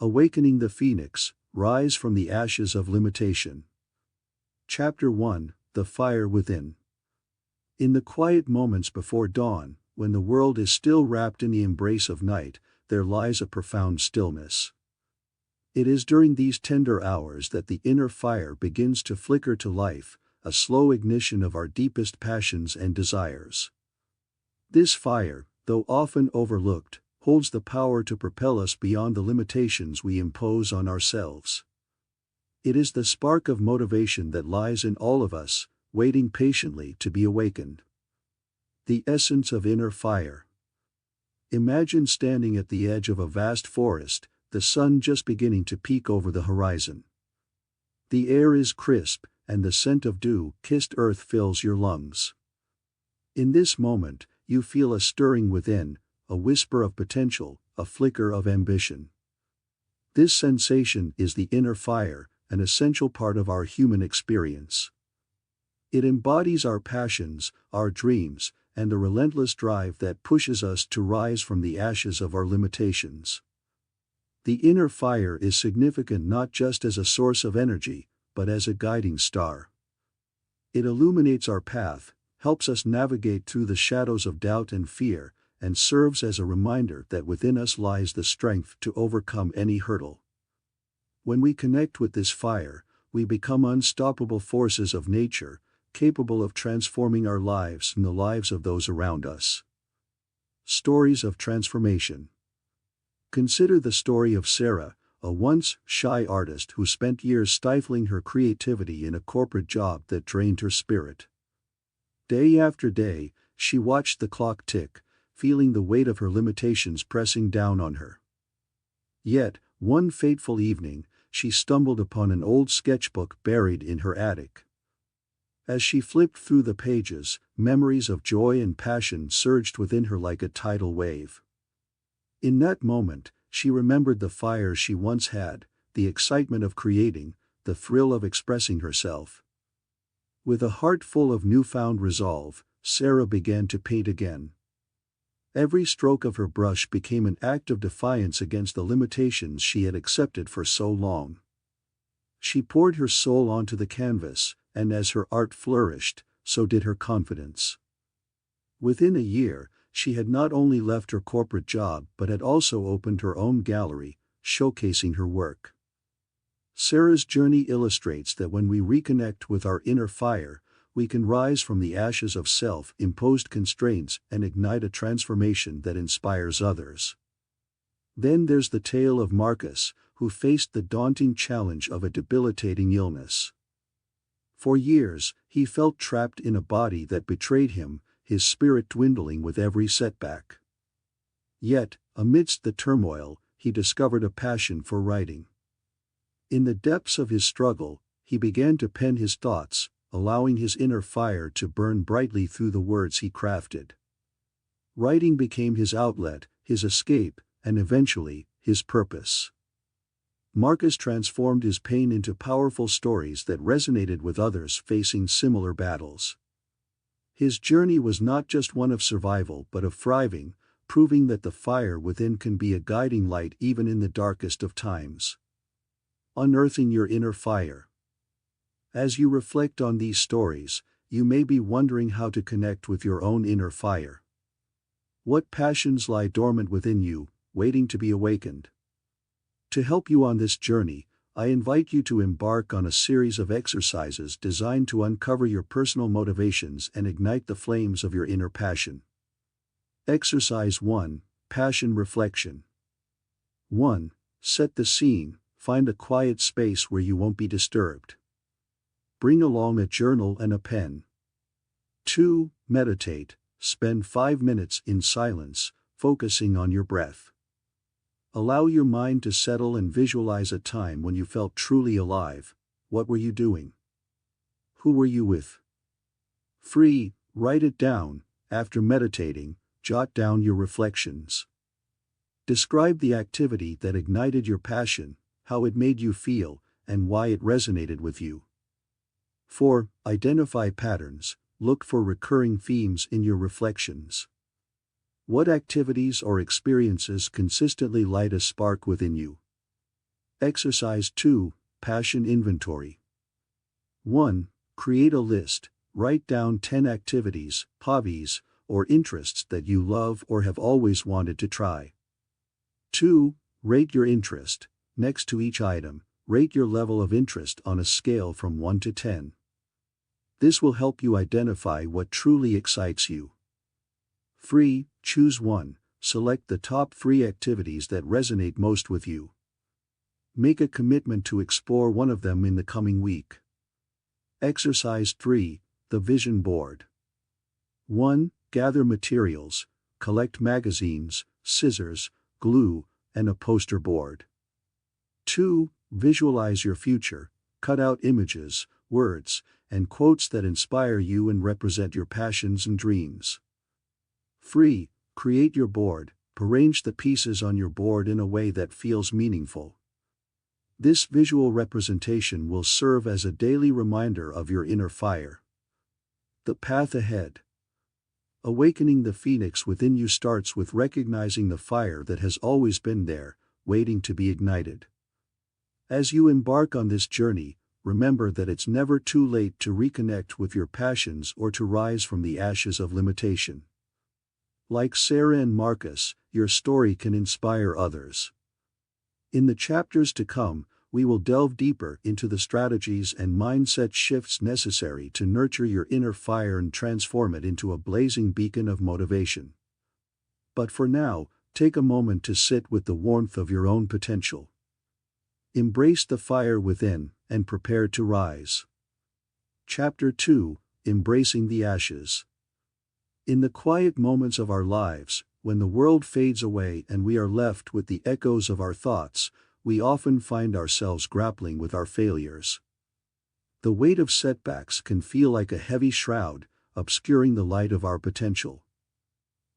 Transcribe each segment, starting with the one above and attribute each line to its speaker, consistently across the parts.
Speaker 1: Awakening the Phoenix, Rise from the Ashes of Limitation. Chapter 1, The Fire Within. In the quiet moments before dawn, when the world is still wrapped in the embrace of night, there lies a profound stillness. It is during these tender hours that the inner fire begins to flicker to life, a slow ignition of our deepest passions and desires. This fire, though often overlooked, holds the power to propel us beyond the limitations we impose on ourselves. It is the spark of motivation that lies in all of us, waiting patiently to be awakened. The essence of inner fire. Imagine standing at the edge of a vast forest, the sun just beginning to peek over the horizon. The air is crisp, and the scent of dew-kissed earth fills your lungs. In this moment, you feel a stirring within, a whisper of potential, a flicker of ambition. This sensation is the inner fire, an essential part of our human experience. It embodies our passions, our dreams, and the relentless drive that pushes us to rise from the ashes of our limitations. The inner fire is significant not just as a source of energy, but as a guiding star. It illuminates our path, helps us navigate through the shadows of doubt and fear, and serves as a reminder that within us lies the strength to overcome any hurdle. When we connect with this fire, we become unstoppable forces of nature, capable of transforming our lives and the lives of those around us. Stories of transformation. Consider the story of Sarah, a once shy artist who spent years stifling her creativity in a corporate job that drained her spirit. Day after day, she watched the clock tick, feeling the weight of her limitations pressing down on her. Yet, one fateful evening, she stumbled upon an old sketchbook buried in her attic. As she flipped through the pages, memories of joy and passion surged within her like a tidal wave. In that moment, she remembered the fire she once had, the excitement of creating, the thrill of expressing herself. With a heart full of newfound resolve, Sarah began to paint again. Every stroke of her brush became an act of defiance against the limitations she had accepted for so long. She poured her soul onto the canvas, and as her art flourished, so did her confidence. Within a year, she had not only left her corporate job but had also opened her own gallery, showcasing her work. Sarah's journey illustrates that when we reconnect with our inner fire, we can rise from the ashes of self-imposed constraints and ignite a transformation that inspires others. Then there's the tale of Marcus, who faced the daunting challenge of a debilitating illness. For years, he felt trapped in a body that betrayed him, his spirit dwindling with every setback. Yet, amidst the turmoil, he discovered a passion for writing. In the depths of his struggle, he began to pen his thoughts, allowing his inner fire to burn brightly through the words he crafted. Writing became his outlet, his escape, and eventually, his purpose. Marcus transformed his pain into powerful stories that resonated with others facing similar battles. His journey was not just one of survival but of thriving, proving that the fire within can be a guiding light even in the darkest of times. Unearthing your inner fire. As you reflect on these stories, you may be wondering how to connect with your own inner fire. What passions lie dormant within you, waiting to be awakened? To help you on this journey, I invite you to embark on a series of exercises designed to uncover your personal motivations and ignite the flames of your inner passion. Exercise 1, Passion Reflection. 1. Set the scene, find a quiet space where you won't be disturbed. Bring along a journal and a pen. 2. Meditate, spend 5 minutes in silence, focusing on your breath. Allow your mind to settle and visualize a time when you felt truly alive. What were you doing? Who were you with? 3. Write it down. After meditating, jot down your reflections. Describe the activity that ignited your passion, how it made you feel, and why it resonated with you. 4. Identify patterns. Look for recurring themes in your reflections. What activities or experiences consistently light a spark within you? Exercise 2, Passion Inventory. 1. Create a list. Write down 10 activities, hobbies, or interests that you love or have always wanted to try. 2. Rate your interest. Next to each item, rate your level of interest on a scale from 1 to 10. This will help you identify what truly excites you. 3. Choose one. Select the top 3 activities that resonate most with you. Make a commitment to explore one of them in the coming week. Exercise 3, the Vision Board. 1. Gather materials. Collect magazines, scissors, glue, and a poster board. 2. Visualize your future. Cut out images, words, and quotes that inspire you and represent your passions and dreams. 3. Create your board. Arrange the pieces on your board in a way that feels meaningful. This visual representation will serve as a daily reminder of your inner fire. The path ahead. Awakening the phoenix within you starts with recognizing the fire that has always been there, waiting to be ignited. As you embark on this journey, remember that it's never too late to reconnect with your passions or to rise from the ashes of limitation. Like Sarah and Marcus, your story can inspire others. In the chapters to come, we will delve deeper into the strategies and mindset shifts necessary to nurture your inner fire and transform it into a blazing beacon of motivation. But for now, take a moment to sit with the warmth of your own potential. Embrace the fire within and prepare to rise. Chapter 2, Embracing the Ashes. In the quiet moments of our lives, when the world fades away and we are left with the echoes of our thoughts, we often find ourselves grappling with our failures. The weight of setbacks can feel like a heavy shroud, obscuring the light of our potential.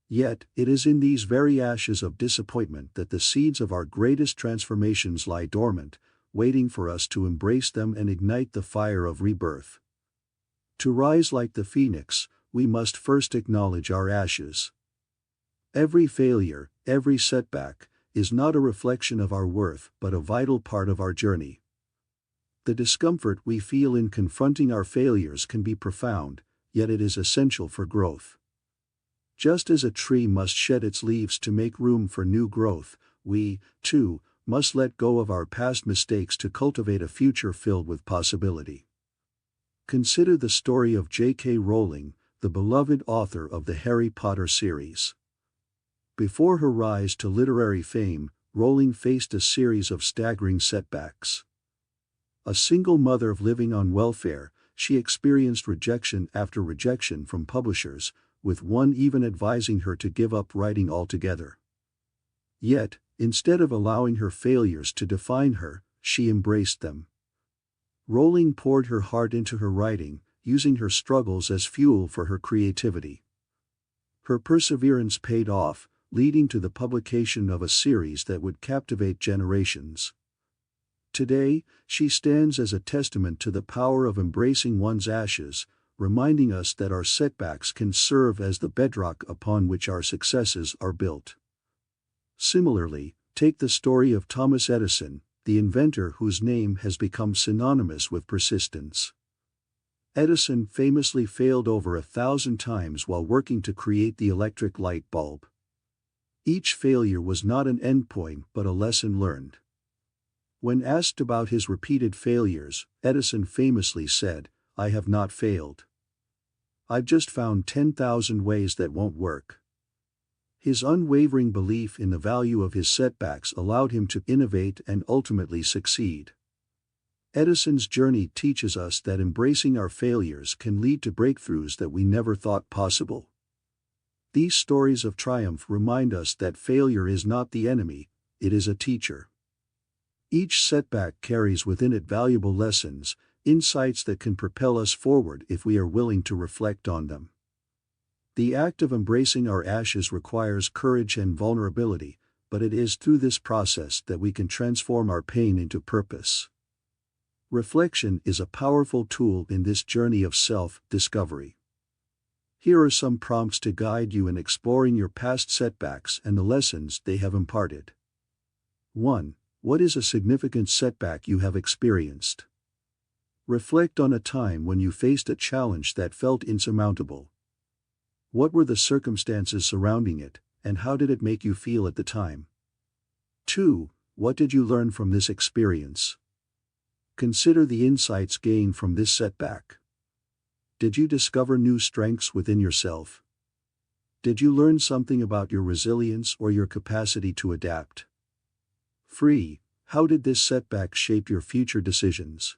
Speaker 1: Yet, it is in these very ashes of disappointment that the seeds of our greatest transformations lie dormant, waiting for us to embrace them and ignite the fire of rebirth. To rise like the phoenix, we must first acknowledge our ashes. Every failure, every setback, is not a reflection of our worth but a vital part of our journey. The discomfort we feel in confronting our failures can be profound, yet it is essential for growth. Just as a tree must shed its leaves to make room for new growth, we, too, must let go of our past mistakes to cultivate a future filled with possibility. Consider the story of J.K. Rowling, the beloved author of the Harry Potter series. Before her rise to literary fame, Rowling faced a series of staggering setbacks. A single mother living on welfare, she experienced rejection after rejection from publishers, with one even advising her to give up writing altogether. Yet, instead of allowing her failures to define her, she embraced them. Rowling poured her heart into her writing, using her struggles as fuel for her creativity. Her perseverance paid off, leading to the publication of a series that would captivate generations. Today, she stands as a testament to the power of embracing one's ashes, reminding us that our setbacks can serve as the bedrock upon which our successes are built. Similarly, take the story of Thomas Edison, the inventor whose name has become synonymous with persistence. Edison famously failed over 1,000 times while working to create the electric light bulb. Each failure was not an endpoint but a lesson learned. When asked about his repeated failures, Edison famously said, "I have not failed. I've just found 10,000 ways that won't work." His unwavering belief in the value of his setbacks allowed him to innovate and ultimately succeed. Edison's journey teaches us that embracing our failures can lead to breakthroughs that we never thought possible. These stories of triumph remind us that failure is not the enemy, it is a teacher. Each setback carries within it valuable lessons, insights that can propel us forward if we are willing to reflect on them. The act of embracing our ashes requires courage and vulnerability, but it is through this process that we can transform our pain into purpose. Reflection is a powerful tool in this journey of self-discovery. Here are some prompts to guide you in exploring your past setbacks and the lessons they have imparted. 1. What is a significant setback you have experienced? Reflect on a time when you faced a challenge that felt insurmountable. What were the circumstances surrounding it, and how did it make you feel at the time? 2. What did you learn from this experience? Consider the insights gained from this setback. Did you discover new strengths within yourself? Did you learn something about your resilience or your capacity to adapt? 3. How did this setback shape your future decisions?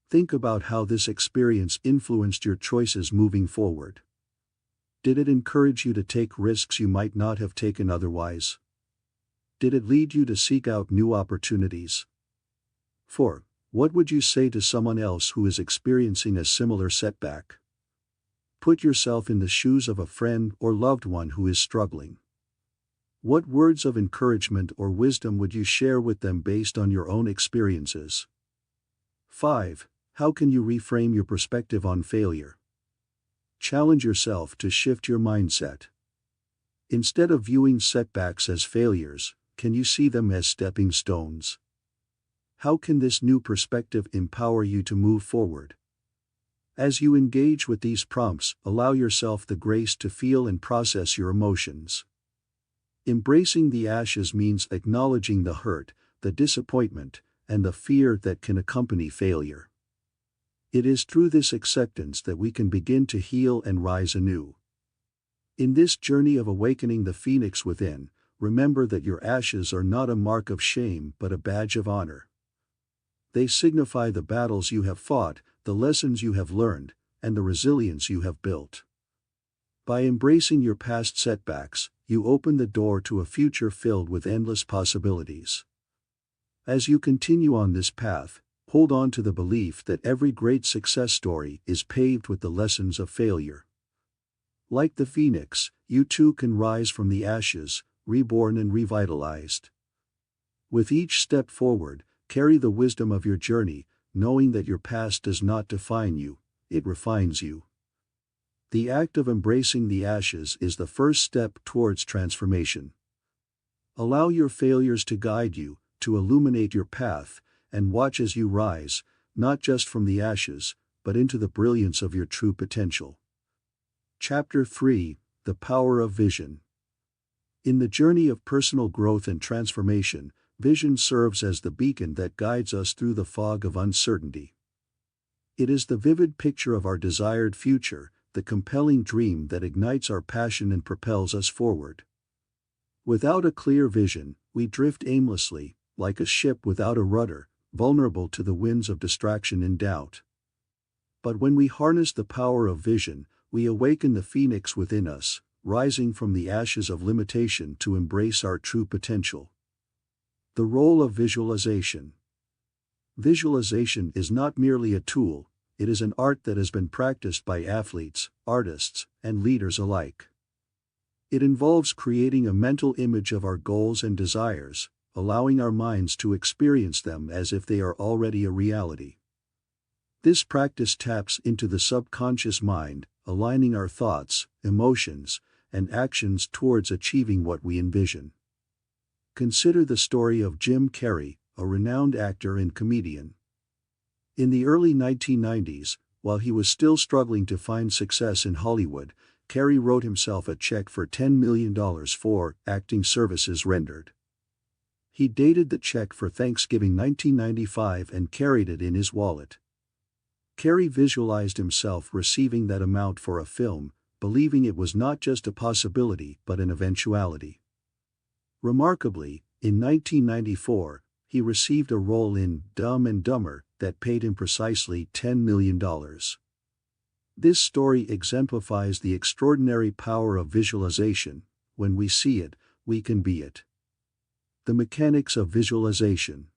Speaker 1: Think about how this experience influenced your choices moving forward. Did it encourage you to take risks you might not have taken otherwise? Did it lead you to seek out new opportunities? 4. What would you say to someone else who is experiencing a similar setback? Put yourself in the shoes of a friend or loved one who is struggling. What words of encouragement or wisdom would you share with them based on your own experiences? 5. How can you reframe your perspective on failure? Challenge yourself to shift your mindset. Instead of viewing setbacks as failures, can you see them as stepping stones? How can this new perspective empower you to move forward? As you engage with these prompts, allow yourself the grace to feel and process your emotions. Embracing the ashes means acknowledging the hurt, the disappointment, and the fear that can accompany failure. It is through this acceptance that we can begin to heal and rise anew. In this journey of awakening the phoenix within, remember that your ashes are not a mark of shame but a badge of honor. They signify the battles you have fought, the lessons you have learned, and the resilience you have built. By embracing your past setbacks, you open the door to a future filled with endless possibilities. As you continue on this path, hold on to the belief that every great success story is paved with the lessons of failure. Like the phoenix, you too can rise from the ashes, reborn and revitalized. With each step forward, carry the wisdom of your journey, knowing that your past does not define you, it refines you. The act of embracing the ashes is the first step towards transformation. Allow your failures to guide you, to illuminate your path, and watch as you rise, not just from the ashes, but into the brilliance of your true potential. Chapter 3: The Power of Vision. In the journey of personal growth and transformation, vision serves as the beacon that guides us through the fog of uncertainty. It is the vivid picture of our desired future, the compelling dream that ignites our passion and propels us forward. Without a clear vision, we drift aimlessly, like a ship without a rudder, vulnerable to the winds of distraction and doubt. But when we harness the power of vision, we awaken the phoenix within us, rising from the ashes of limitation to embrace our true potential. The role of visualization. Visualization is not merely a tool, it is an art that has been practiced by athletes, artists, and leaders alike. It involves creating a mental image of our goals and desires, allowing our minds to experience them as if they are already a reality. This practice taps into the subconscious mind, aligning our thoughts, emotions, and actions towards achieving what we envision. Consider the story of Jim Carrey, a renowned actor and comedian. In the early 1990s, while he was still struggling to find success in Hollywood, Carrey wrote himself a check for $10 million for acting services rendered. He dated the check for Thanksgiving 1995 and carried it in his wallet. Carrey visualized himself receiving that amount for a film, believing it was not just a possibility but an eventuality. Remarkably, in 1994, he received a role in Dumb and Dumber that paid him precisely $10 million. This story exemplifies the extraordinary power of visualization. When we see it, we can be it. The mechanics of visualization.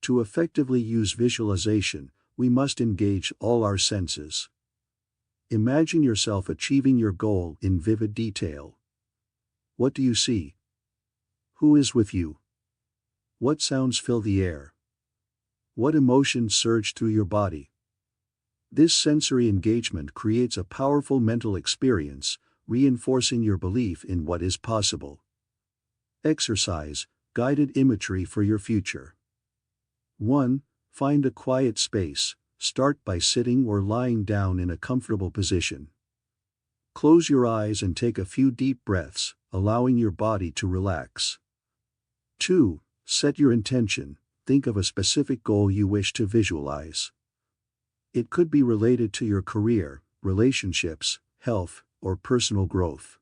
Speaker 1: To effectively use visualization, we must engage all our senses. Imagine yourself achieving your goal in vivid detail. What do you see? Who is with you? What sounds fill the air? What emotions surge through your body? This sensory engagement creates a powerful mental experience, reinforcing your belief in what is possible. Exercise. Guided imagery for your future. 1. Find a quiet space. Start by sitting or lying down in a comfortable position. Close your eyes and take a few deep breaths, allowing your body to relax. 2. Set your intention. Think of a specific goal you wish to visualize. It could be related to your career, relationships, health, or personal growth.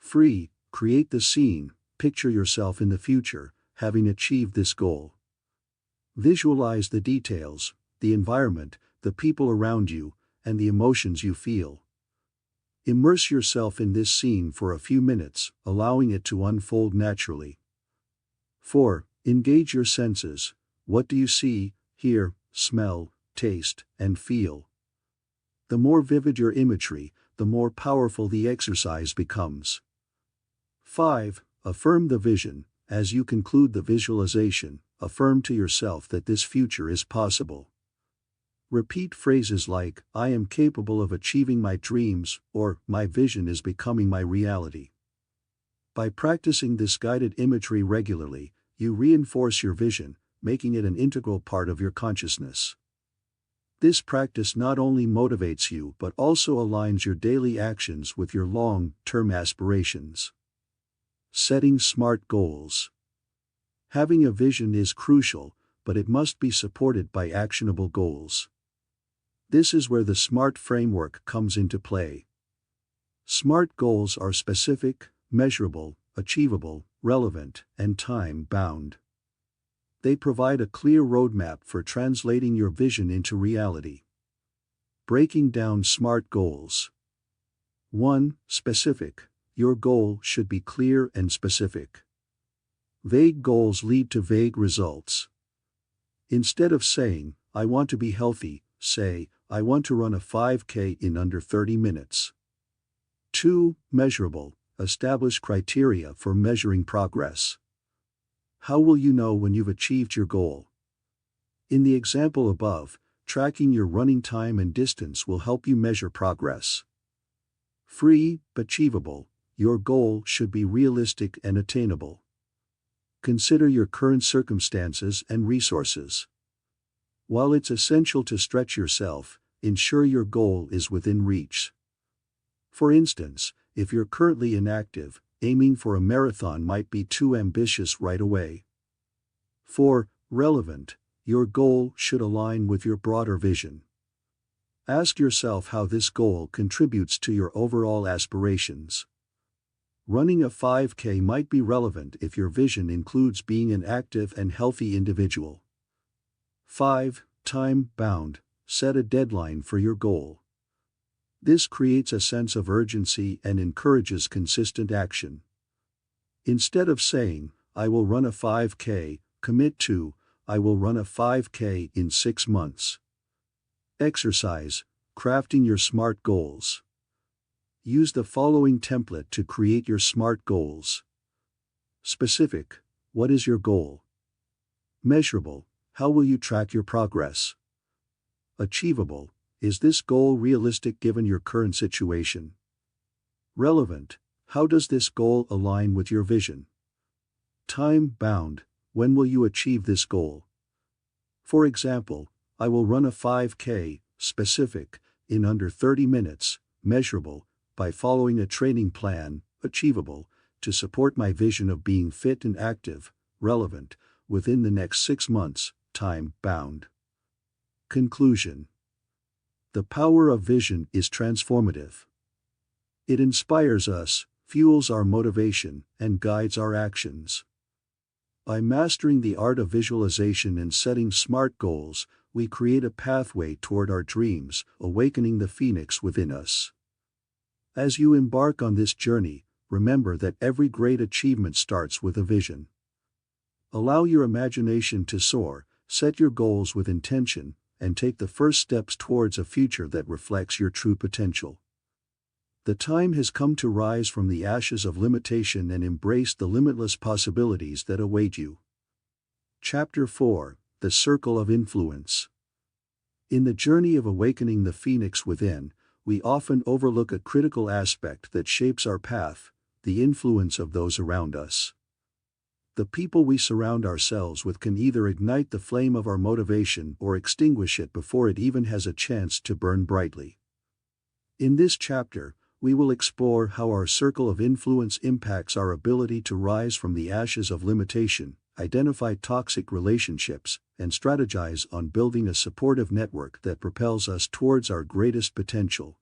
Speaker 1: 3. Create the scene. Picture yourself in the future, having achieved this goal. Visualize the details, the environment, the people around you, and the emotions you feel. Immerse yourself in this scene for a few minutes, allowing it to unfold naturally. 4. Engage your senses. What do you see, hear, smell, taste, and feel? The more vivid your imagery, the more powerful the exercise becomes. 5. Affirm the vision. As you conclude the visualization, affirm to yourself that this future is possible. Repeat phrases like, "I am capable of achieving my dreams," or "My vision is becoming my reality." By practicing this guided imagery regularly, you reinforce your vision, making it an integral part of your consciousness. This practice not only motivates you but also aligns your daily actions with your long-term aspirations. Setting smart goals. Having a vision is crucial, but it must be supported by actionable goals. This is where the SMART framework comes into play. SMART goals are specific, measurable, achievable, relevant, and time-bound. They provide a clear roadmap for translating your vision into reality. Breaking down SMART goals. 1. Specific. Your goal should be clear and specific. Vague goals lead to vague results. Instead of saying, "I want to be healthy," say, "I want to run a 5K in under 30 minutes." 2. Measurable. Establish criteria for measuring progress. How will you know when you've achieved your goal? In the example above, tracking your running time and distance will help you measure progress. 3. Achievable. Your goal should be realistic and attainable. Consider your current circumstances and resources. While it's essential to stretch yourself, ensure your goal is within reach. For instance, if you're currently inactive, aiming for a marathon might be too ambitious right away. 4. Relevant. Your goal should align with your broader vision. Ask yourself how this goal contributes to your overall aspirations. Running a 5K might be relevant if your vision includes being an active and healthy individual. 5. Time-bound. Set a deadline for your goal. This creates a sense of urgency and encourages consistent action. Instead of saying, "I will run a 5K, commit to, "I will run a 5K in 6 months." Exercise. Crafting your SMART goals. Use the following template to create your SMART goals. Specific. What is your goal? Measurable. How will you track your progress? Achievable. Is this goal realistic given your current situation? Relevant. How does this goal align with your vision? Time-bound. When will you achieve this goal? For example, "I will run a 5K, specific, in under 30 minutes, measurable, by following a training plan, achievable, to support my vision of being fit and active, relevant, within the next 6 months, time-bound." Conclusion. The power of vision is transformative. It inspires us, fuels our motivation, and guides our actions. By mastering the art of visualization and setting SMART goals, we create a pathway toward our dreams, awakening the phoenix within us. As you embark on this journey, remember that every great achievement starts with a vision. Allow your imagination to soar, set your goals with intention, and take the first steps towards a future that reflects your true potential. The time has come to rise from the ashes of limitation and embrace the limitless possibilities that await you. Chapter 4. The Circle of Influence. In the journey of awakening the phoenix within, we often overlook a critical aspect that shapes our path: the influence of those around us. The people we surround ourselves with can either ignite the flame of our motivation or extinguish it before it even has a chance to burn brightly. In this chapter, we will explore how our circle of influence impacts our ability to rise from the ashes of limitation, identify toxic relationships, and strategize on building a supportive network that propels us towards our greatest potential.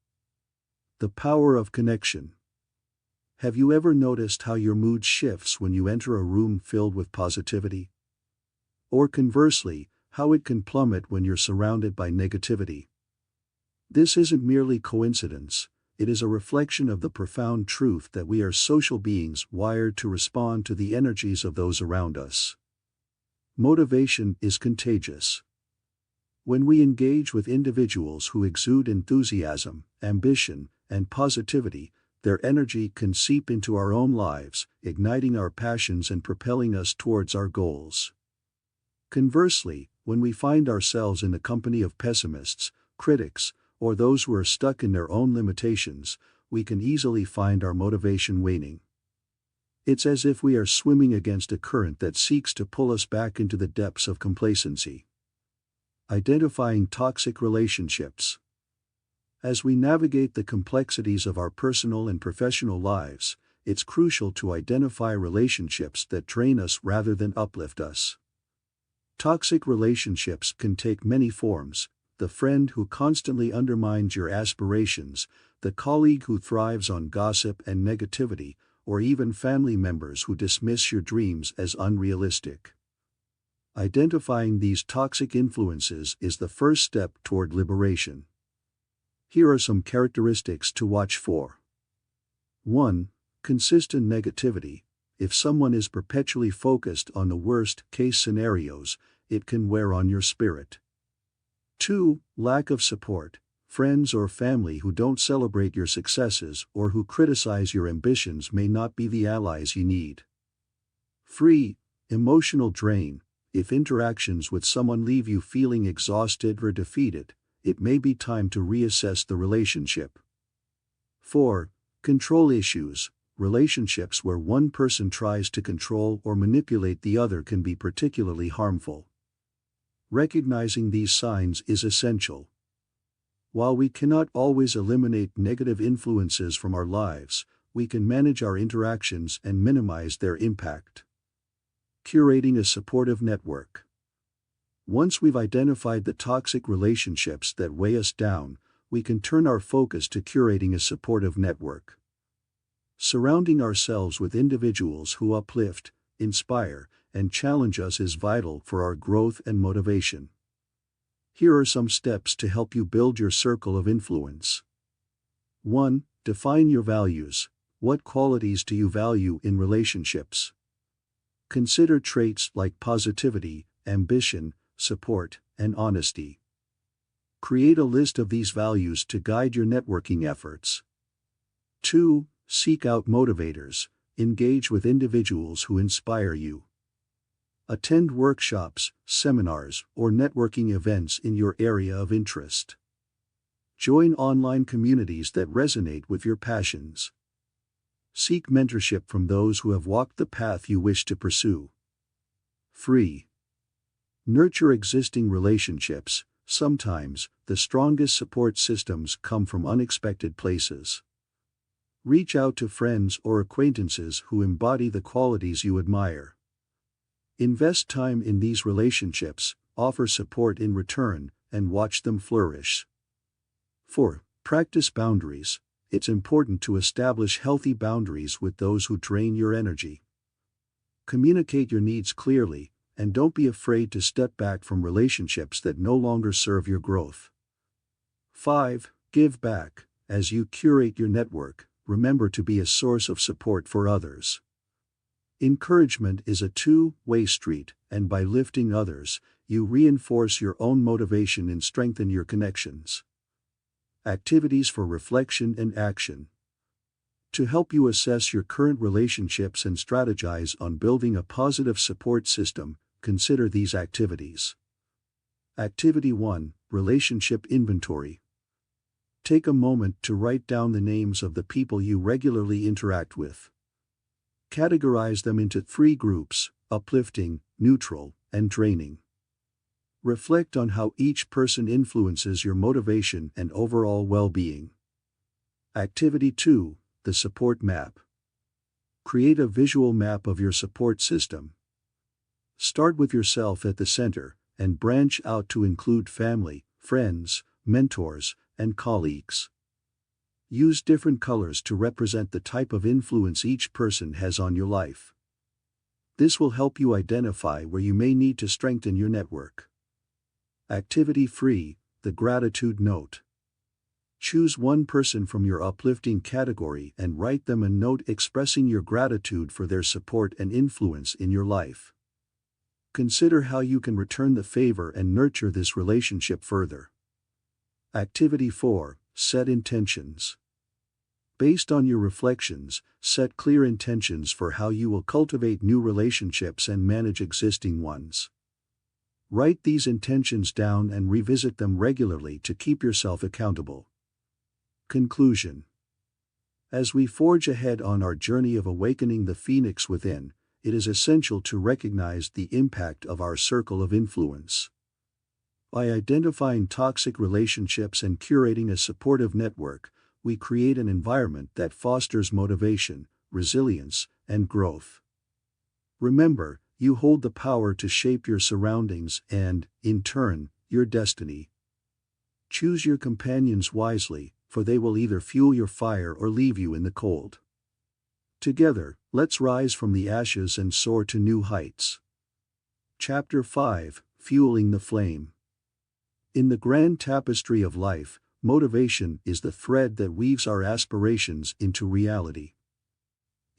Speaker 1: The power of connection. Have you ever noticed how your mood shifts when you enter a room filled with positivity? Or conversely, how it can plummet when you're surrounded by negativity? This isn't merely coincidence, it is a reflection of the profound truth that we are social beings wired to respond to the energies of those around us. Motivation is contagious. When we engage with individuals who exude enthusiasm, ambition, and positivity, their energy can seep into our own lives, igniting our passions and propelling us towards our goals. Conversely, when we find ourselves in the company of pessimists, critics, or those who are stuck in their own limitations, we can easily find our motivation waning. It's as if we are swimming against a current that seeks to pull us back into the depths of complacency. Identifying toxic relationships. As we navigate the complexities of our personal and professional lives, it's crucial to identify relationships that drain us rather than uplift us. Toxic relationships can take many forms: the friend who constantly undermines your aspirations, the colleague who thrives on gossip and negativity, or even family members who dismiss your dreams as unrealistic. Identifying these toxic influences is the first step toward liberation. Here are some characteristics to watch for. 1. Consistent negativity. If someone is perpetually focused on the worst-case scenarios, it can wear on your spirit. 2. Lack of support. Friends or family who don't celebrate your successes or who criticize your ambitions may not be the allies you need. 3. Emotional drain. If interactions with someone leave you feeling exhausted or defeated, it may be time to reassess the relationship. 4. Control issues. Relationships where one person tries to control or manipulate the other can be particularly harmful. Recognizing these signs is essential. While we cannot always eliminate negative influences from our lives, we can manage our interactions and minimize their impact. Curating a supportive network. Once we've identified the toxic relationships that weigh us down, we can turn our focus to curating a supportive network. Surrounding ourselves with individuals who uplift, inspire, and challenge us is vital for our growth and motivation. Here are some steps to help you build your circle of influence. 1. Define your values. What qualities do you value in relationships? Consider traits like positivity, ambition, support, and honesty. Create a list of these values to guide your networking efforts. 2. Seek out motivators. Engage with individuals who inspire you. Attend workshops, seminars, or networking events in your area of interest. Join online communities that resonate with your passions. Seek mentorship from those who have walked the path you wish to pursue. 3. Nurture existing relationships. Sometimes, the strongest support systems come from unexpected places. Reach out to friends or acquaintances who embody the qualities you admire. Invest time in these relationships, offer support in return, and watch them flourish. 4. Practice boundaries. It's important to establish healthy boundaries with those who drain your energy. Communicate your needs clearly, and don't be afraid to step back from relationships that no longer serve your growth. 5. Give back. As you curate your network, remember to be a source of support for others. Encouragement is a two-way street, and by lifting others, you reinforce your own motivation and strengthen your connections. Activities for reflection and action. To help you assess your current relationships and strategize on building a positive support system, consider these activities. Activity 1. Relationship Inventory. Take a moment to write down the names of the people you regularly interact with. Categorize them into 3 groups: uplifting, neutral, and draining. Reflect on how each person influences your motivation and overall well-being. Activity 2, the support map. Create a visual map of your support system. Start with yourself at the center, and branch out to include family, friends, mentors, and colleagues. Use different colors to represent the type of influence each person has on your life. This will help you identify where you may need to strengthen your network. Activity 3, the gratitude note. Choose one person from your uplifting category and write them a note expressing your gratitude for their support and influence in your life. Consider how you can return the favor and nurture this relationship further. Activity 4, set intentions. Based on your reflections, set clear intentions for how you will cultivate new relationships and manage existing ones. Write these intentions down and revisit them regularly to keep yourself accountable. Conclusion. As we forge ahead on our journey of awakening the phoenix within, it is essential to recognize the impact of our circle of influence. By identifying toxic relationships and curating a supportive network, we create an environment that fosters motivation, resilience, and growth. Remember, you hold the power to shape your surroundings and, in turn, your destiny. Choose your companions wisely, for they will either fuel your fire or leave you in the cold. Together, let's rise from the ashes and soar to new heights. Chapter 5, Fueling the Flame. In the grand tapestry of life, motivation is the thread that weaves our aspirations into reality.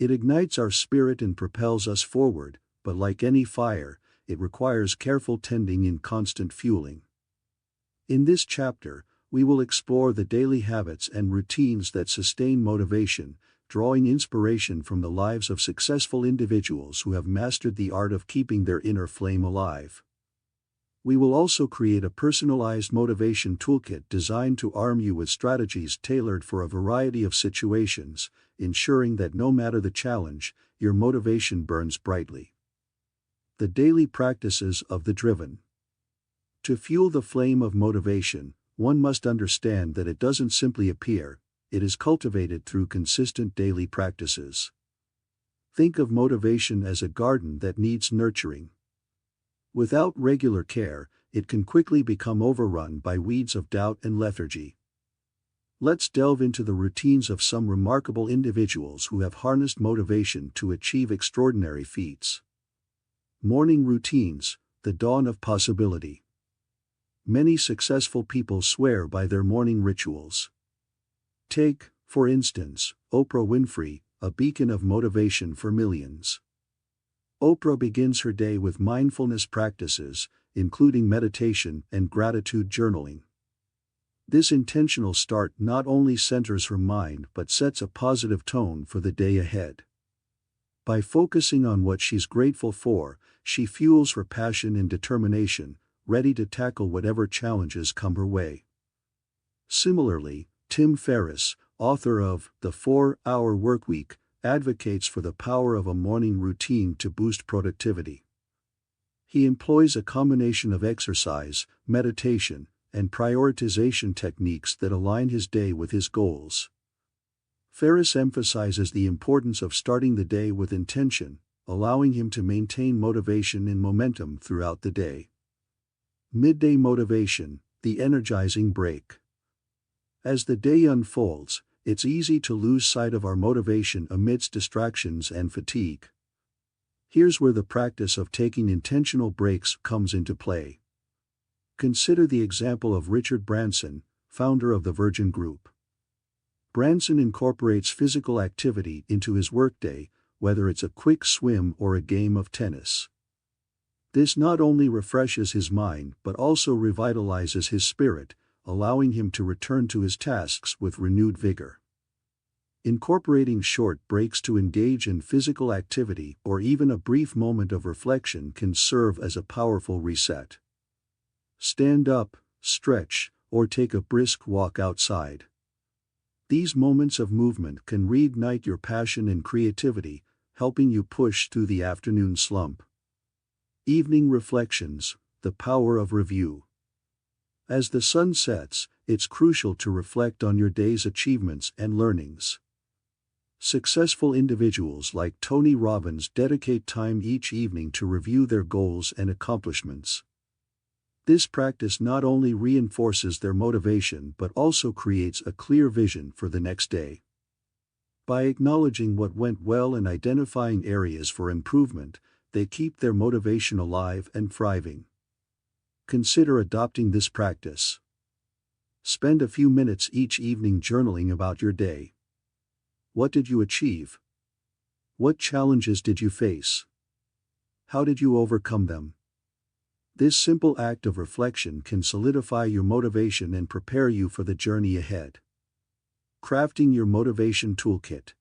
Speaker 1: It ignites our spirit and propels us forward, but like any fire, it requires careful tending and constant fueling. In this chapter, we will explore the daily habits and routines that sustain motivation, drawing inspiration from the lives of successful individuals who have mastered the art of keeping their inner flame alive. We will also create a personalized motivation toolkit designed to arm you with strategies tailored for a variety of situations, ensuring that no matter the challenge, your motivation burns brightly. The daily practices of the driven. To fuel the flame of motivation, one must understand that it doesn't simply appear, it is cultivated through consistent daily practices. Think of motivation as a garden that needs nurturing. Without regular care, it can quickly become overrun by weeds of doubt and lethargy. Let's delve into the routines of some remarkable individuals who have harnessed motivation to achieve extraordinary feats. Morning routines, the dawn of possibility. Many successful people swear by their morning rituals. Take, for instance, Oprah Winfrey, a beacon of motivation for millions. Oprah begins her day with mindfulness practices, including meditation and gratitude journaling. This intentional start not only centers her mind but sets a positive tone for the day ahead. By focusing on what she's grateful for, she fuels her passion and determination, ready to tackle whatever challenges come her way. Similarly, Tim Ferriss, author of The 4-Hour Workweek, advocates for the power of a morning routine to boost productivity. He employs a combination of exercise, meditation, and prioritization techniques that align his day with his goals. Ferriss emphasizes the importance of starting the day with intention, allowing him to maintain motivation and momentum throughout the day. Midday motivation, the energizing break. As the day unfolds, it's easy to lose sight of our motivation amidst distractions and fatigue. Here's where the practice of taking intentional breaks comes into play. Consider the example of Richard Branson, founder of the Virgin Group. Branson incorporates physical activity into his workday, whether it's a quick swim or a game of tennis. This not only refreshes his mind but also revitalizes his spirit, allowing him to return to his tasks with renewed vigor. Incorporating short breaks to engage in physical activity or even a brief moment of reflection can serve as a powerful reset. Stand up, stretch, or take a brisk walk outside. These moments of movement can reignite your passion and creativity, helping you push through the afternoon slump. Evening reflections, the power of review. As the sun sets, it's crucial to reflect on your day's achievements and learnings. Successful individuals like Tony Robbins dedicate time each evening to review their goals and accomplishments. This practice not only reinforces their motivation but also creates a clear vision for the next day. By acknowledging what went well and identifying areas for improvement, they keep their motivation alive and thriving. Consider adopting this practice. Spend a few minutes each evening journaling about your day. What did you achieve? What challenges did you face? How did you overcome them? This simple act of reflection can solidify your motivation and prepare you for the journey ahead. Crafting your motivation toolkit.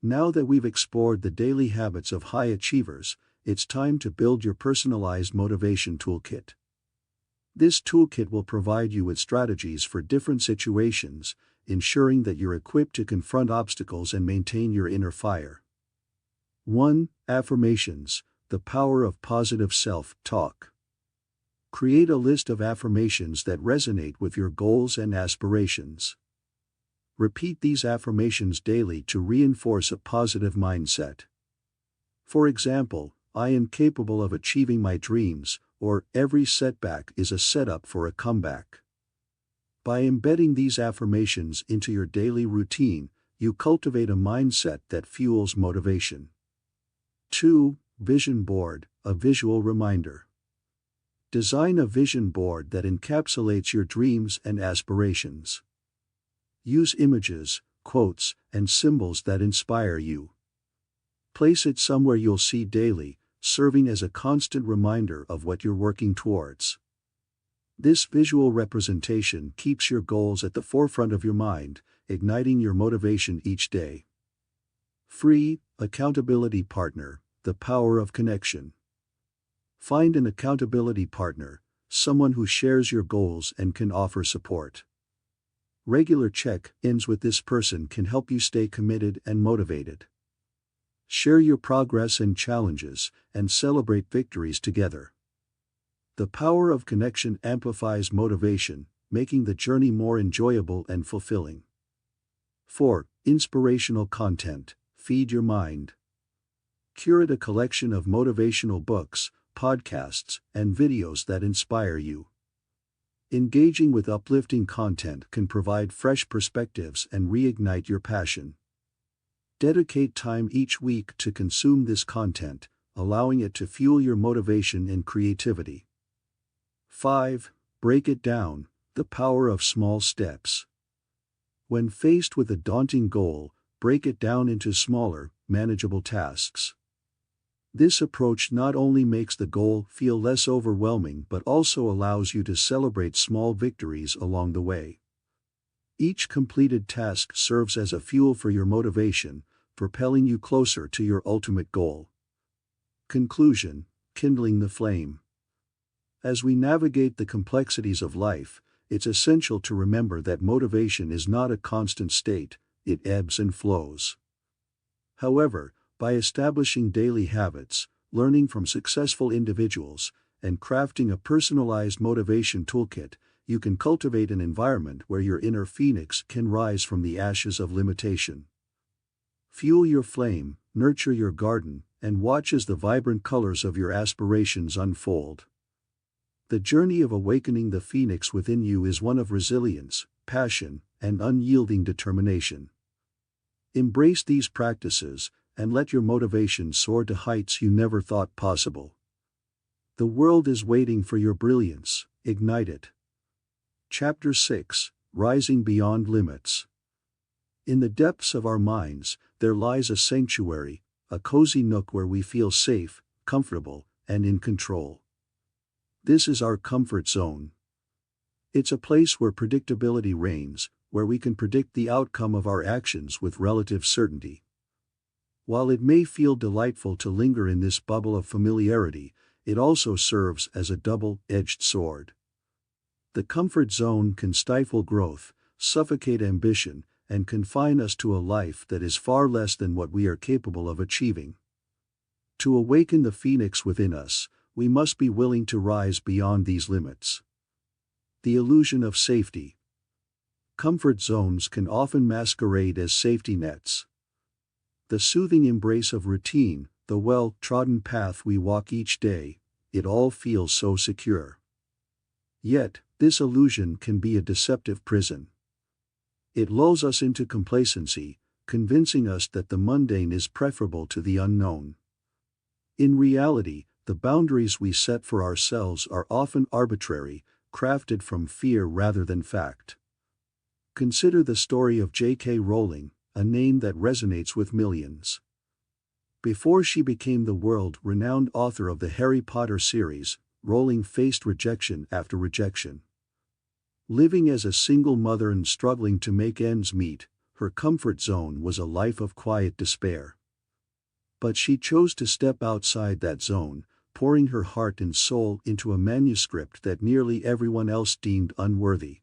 Speaker 1: Now that we've explored the daily habits of high achievers, it's time to build your personalized motivation toolkit. This toolkit will provide you with strategies for different situations, ensuring that you're equipped to confront obstacles and maintain your inner fire. 1. Affirmations, the power of positive self-talk. Create a list of affirmations that resonate with your goals and aspirations. Repeat these affirmations daily to reinforce a positive mindset. For example, I am capable of achieving my dreams, or every setback is a setup for a comeback. By embedding these affirmations into your daily routine, you cultivate a mindset that fuels motivation. 2. Vision board, a visual reminder. Design a vision board that encapsulates your dreams and aspirations. Use images, quotes, and symbols that inspire you. Place it somewhere you'll see daily, serving as a constant reminder of what you're working towards. This visual representation keeps your goals at the forefront of your mind, igniting your motivation each day. 3. Accountability partner, the power of connection. Find an accountability partner, someone who shares your goals and can offer support. Regular check-ins with this person can help you stay committed and motivated. Share your progress and challenges, and celebrate victories together. The power of connection amplifies motivation, making the journey more enjoyable and fulfilling. 4. Inspirational content, feed your mind. Curate a collection of motivational books, podcasts, and videos that inspire you. Engaging with uplifting content can provide fresh perspectives and reignite your passion. Dedicate time each week to consume this content, allowing it to fuel your motivation and creativity. 5. Break it down, the power of small steps. When faced with a daunting goal, break it down into smaller, manageable tasks. This approach not only makes the goal feel less overwhelming but also allows you to celebrate small victories along the way. Each completed task serves as a fuel for your motivation, propelling you closer to your ultimate goal. Conclusion: kindling the flame. As we navigate the complexities of life, it's essential to remember that motivation is not a constant state, it ebbs and flows. However, by establishing daily habits, learning from successful individuals, and crafting a personalized motivation toolkit, you can cultivate an environment where your inner phoenix can rise from the ashes of limitation. Fuel your flame, nurture your garden, and watch as the vibrant colors of your aspirations unfold. The journey of awakening the phoenix within you is one of resilience, passion, and unyielding determination. Embrace these practices, and let your motivation soar to heights you never thought possible. The world is waiting for your brilliance, ignite it. Chapter 6: Rising Beyond Limits. In the depths of our minds, there lies a sanctuary, a cozy nook where we feel safe, comfortable, and in control. This is our comfort zone. It's a place where predictability reigns, where we can predict the outcome of our actions with relative certainty. While it may feel delightful to linger in this bubble of familiarity, it also serves as a double-edged sword. The comfort zone can stifle growth, suffocate ambition, and confine us to a life that is far less than what we are capable of achieving. To awaken the phoenix within us, we must be willing to rise beyond these limits. The illusion of safety. Comfort zones can often masquerade as safety nets. The soothing embrace of routine, the well-trodden path we walk each day, it all feels so secure. Yet, this illusion can be a deceptive prison. It lulls us into complacency, convincing us that the mundane is preferable to the unknown. In reality, the boundaries we set for ourselves are often arbitrary, crafted from fear rather than fact. Consider the story of J.K. Rowling, a name that resonates with millions. Before she became the world-renowned author of the Harry Potter series, Rowling faced rejection after rejection. Living as a single mother and struggling to make ends meet, her comfort zone was a life of quiet despair. But she chose to step outside that zone, pouring her heart and soul into a manuscript that nearly everyone else deemed unworthy.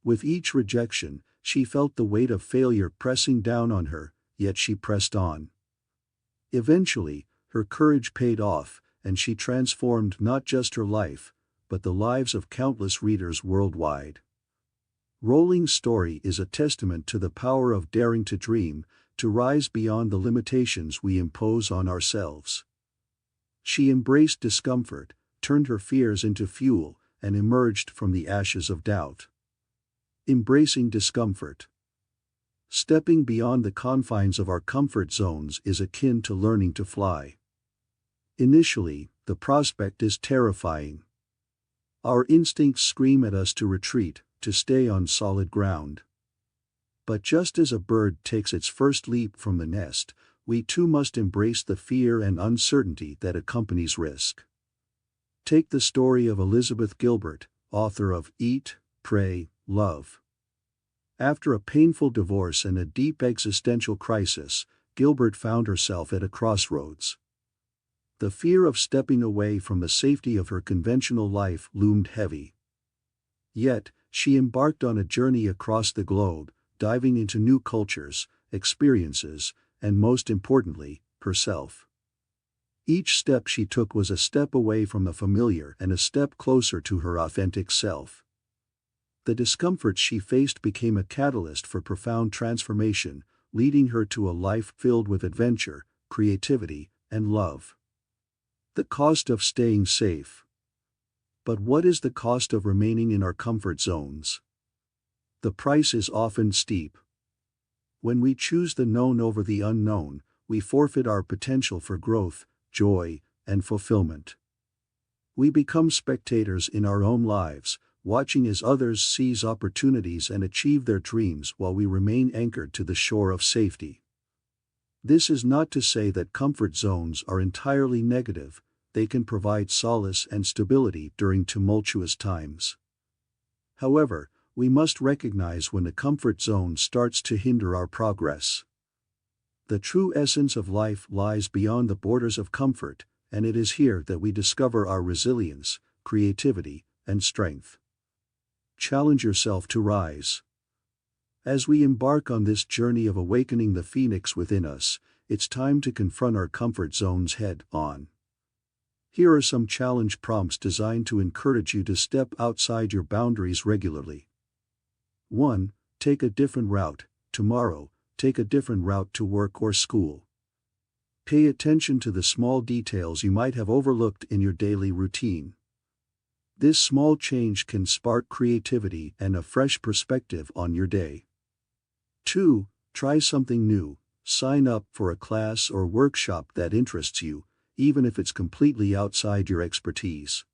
Speaker 1: With each rejection, she felt the weight of failure pressing down on her, yet she pressed on. Eventually, her courage paid off, and she transformed not just her life, but the lives of countless readers worldwide. Rowling's story is a testament to the power of daring to dream, to rise beyond the limitations we impose on ourselves. She embraced discomfort, turned her fears into fuel, and emerged from the ashes of doubt. Embracing discomfort. Stepping beyond the confines of our comfort zones is akin to learning to fly. Initially, the prospect is terrifying. Our instincts scream at us to retreat, to stay on solid ground. But just as a bird takes its first leap from the nest, we too must embrace the fear and uncertainty that accompanies risk. Take the story of Elizabeth Gilbert, author of Eat, Pray, Love. After a painful divorce and a deep existential crisis, Gilbert found herself at a crossroads. The fear of stepping away from the safety of her conventional life loomed heavy. Yet, she embarked on a journey across the globe, diving into new cultures, experiences, and most importantly, herself. Each step she took was a step away from the familiar and a step closer to her authentic self. The discomfort she faced became a catalyst for profound transformation, leading her to a life filled with adventure, creativity, and love. The cost of staying safe. But what is the cost of remaining in our comfort zones? The price is often steep. When we choose the known over the unknown, we forfeit our potential for growth, joy, and fulfillment. We become spectators in our own lives, watching as others seize opportunities and achieve their dreams while we remain anchored to the shore of safety. This is not to say that comfort zones are entirely negative. They can provide solace and stability during tumultuous times. However, we must recognize when the comfort zone starts to hinder our progress. The true essence of life lies beyond the borders of comfort, and it is here that we discover our resilience, creativity, and strength. Challenge yourself to rise. As we embark on this journey of awakening the phoenix within us, it's time to confront our comfort zones head-on. Here are some challenge prompts designed to encourage you to step outside your boundaries regularly. 1. Take a different route. Tomorrow, take a different route to work or school. Pay attention to the small details you might have overlooked in your daily routine. This small change can spark creativity and a fresh perspective on your day. 2. Try something new. Sign up for a class or workshop that interests you, even if it's completely outside your expertise.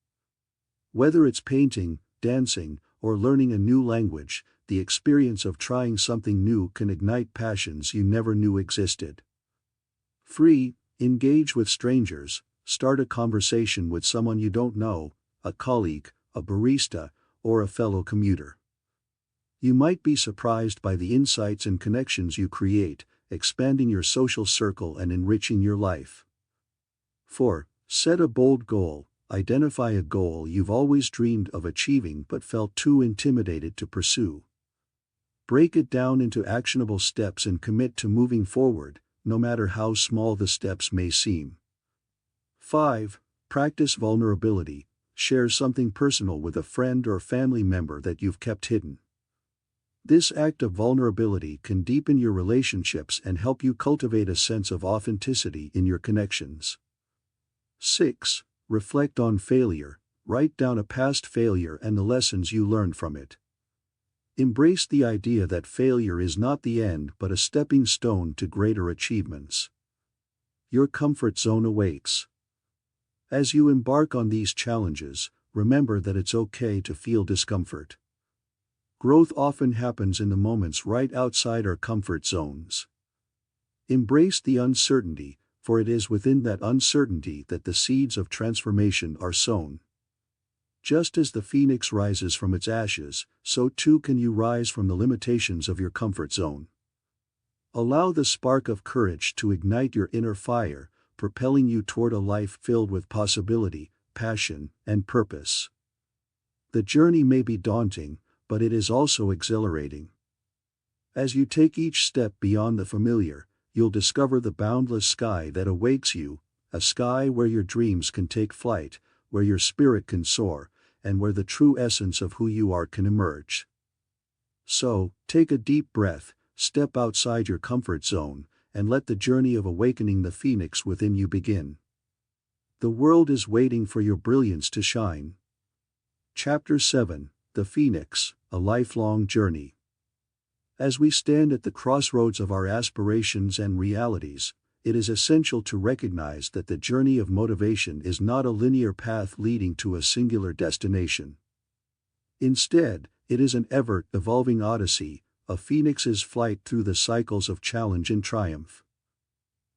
Speaker 1: Whether it's painting, dancing, or learning a new language, the experience of trying something new can ignite passions you never knew existed. 3. Engage with strangers. Start a conversation with someone you don't know, a colleague, a barista, or a fellow commuter. You might be surprised by the insights and connections you create, expanding your social circle and enriching your life. 4. Set a bold goal. Identify a goal you've always dreamed of achieving but felt too intimidated to pursue. Break it down into actionable steps and commit to moving forward, no matter how small the steps may seem. 5. Practice vulnerability. Share something personal with a friend or family member that you've kept hidden. This act of vulnerability can deepen your relationships and help you cultivate a sense of authenticity in your connections. 6. Reflect on failure. Write down a past failure and the lessons you learned from it. Embrace the idea that failure is not the end but a stepping stone to greater achievements. Your comfort zone awaits. As you embark on these challenges, remember that it's okay to feel discomfort. Growth often happens in the moments right outside our comfort zones. Embrace the uncertainty, for it is within that uncertainty that the seeds of transformation are sown. Just as the phoenix rises from its ashes, so too can you rise from the limitations of your comfort zone. Allow the spark of courage to ignite your inner fire, propelling you toward a life filled with possibility, passion, and purpose. The journey may be daunting, but it is also exhilarating. As you take each step beyond the familiar, you'll discover the boundless sky that awaits you, a sky where your dreams can take flight, where your spirit can soar, and where the true essence of who you are can emerge. So, take a deep breath, step outside your comfort zone, and let the journey of awakening the phoenix within you begin. The world is waiting for your brilliance to shine. Chapter 7: The Phoenix, a Lifelong Journey. As we stand at the crossroads of our aspirations and realities, it is essential to recognize that the journey of motivation is not a linear path leading to a singular destination. Instead, it is an ever-evolving odyssey, a phoenix's flight through the cycles of challenge and triumph.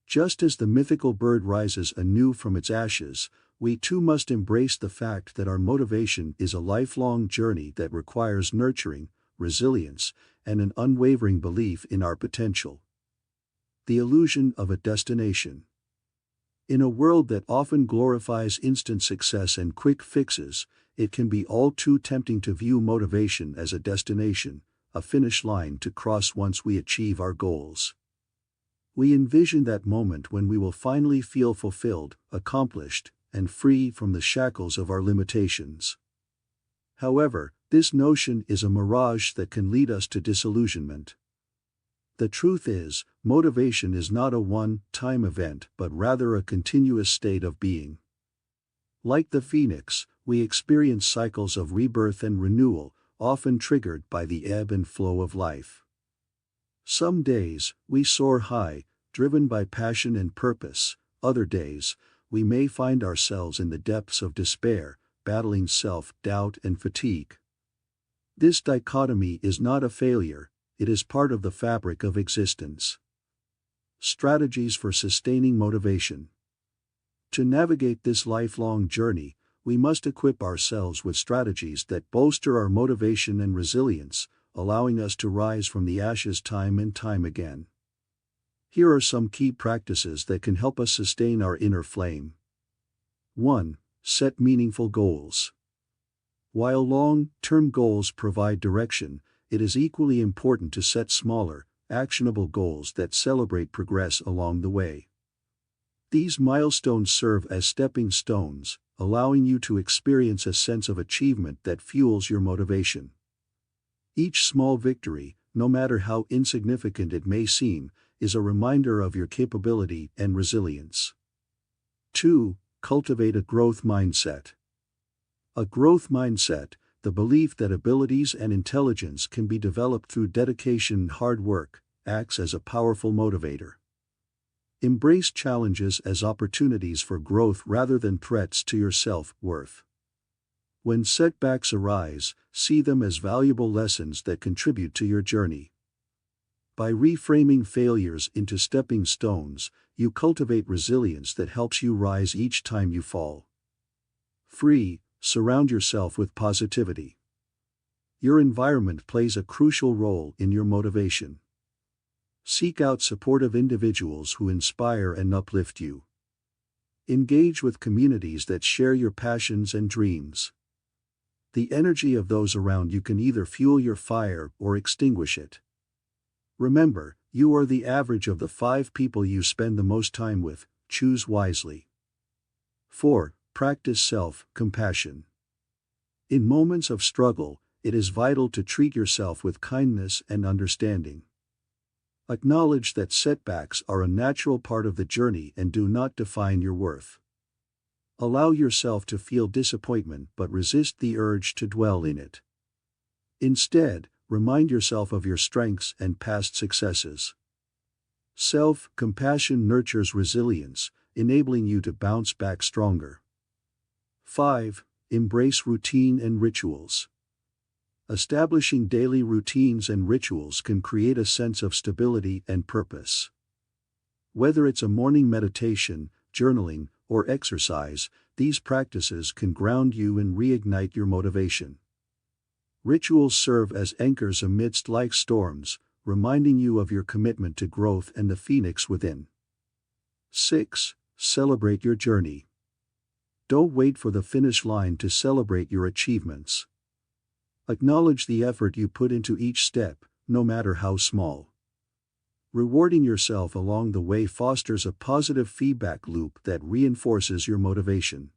Speaker 1: Just as the mythical bird rises anew from its ashes, we too must embrace the fact that our motivation is a lifelong journey that requires nurturing, resilience, and an unwavering belief in our potential. The illusion of a destination. In a world that often glorifies instant success and quick fixes, it can be all too tempting to view motivation as a destination, a finish line to cross once we achieve our goals. We envision that moment when we will finally feel fulfilled, accomplished, and free from the shackles of our limitations. However, this notion is a mirage that can lead us to disillusionment. The truth is, motivation is not a one-time event but rather a continuous state of being. Like the phoenix, we experience cycles of rebirth and renewal, often triggered by the ebb and flow of life. Some days, we soar high, driven by passion and purpose. Other days, we may find ourselves in the depths of despair, battling self-doubt and fatigue. This dichotomy is not a failure, it is part of the fabric of existence. Strategies for sustaining motivation. To navigate this lifelong journey, we must equip ourselves with strategies that bolster our motivation and resilience, allowing us to rise from the ashes time and time again. Here are some key practices that can help us sustain our inner flame. 1. Set meaningful goals. While long-term goals provide direction, it is equally important to set smaller, actionable goals that celebrate progress along the way. These milestones serve as stepping stones, allowing you to experience a sense of achievement that fuels your motivation. Each small victory, no matter how insignificant it may seem, is a reminder of your capability and resilience. 2. Cultivate a growth mindset. A growth mindset, the belief that abilities and intelligence can be developed through dedication and hard work, acts as a powerful motivator. Embrace challenges as opportunities for growth rather than threats to your self-worth. When setbacks arise, see them as valuable lessons that contribute to your journey. By reframing failures into stepping stones, you cultivate resilience that helps you rise each time you fall. 3. Surround yourself with positivity. Your environment plays a crucial role in your motivation. Seek out supportive individuals who inspire and uplift you. Engage with communities that share your passions and dreams. The energy of those around you can either fuel your fire or extinguish it. Remember, you are the average of the 5 people you spend the most time with. Choose wisely. 4. practice self-compassion. In moments of struggle, it is vital to treat yourself with kindness and understanding. Acknowledge that setbacks are a natural part of the journey and do not define your worth. Allow yourself to feel disappointment but resist the urge to dwell in it. Instead, remind yourself of your strengths and past successes. Self-compassion nurtures resilience, enabling you to bounce back stronger. 5. Embrace routine and rituals. Establishing daily routines and rituals can create a sense of stability and purpose. Whether it's a morning meditation, journaling, or exercise, these practices can ground you and reignite your motivation. Rituals serve as anchors amidst life's storms, reminding you of your commitment to growth and the phoenix within. 6. Celebrate your journey. Don't wait for the finish line to celebrate your achievements. Acknowledge the effort you put into each step, no matter how small. Rewarding yourself along the way fosters a positive feedback loop that reinforces your motivation.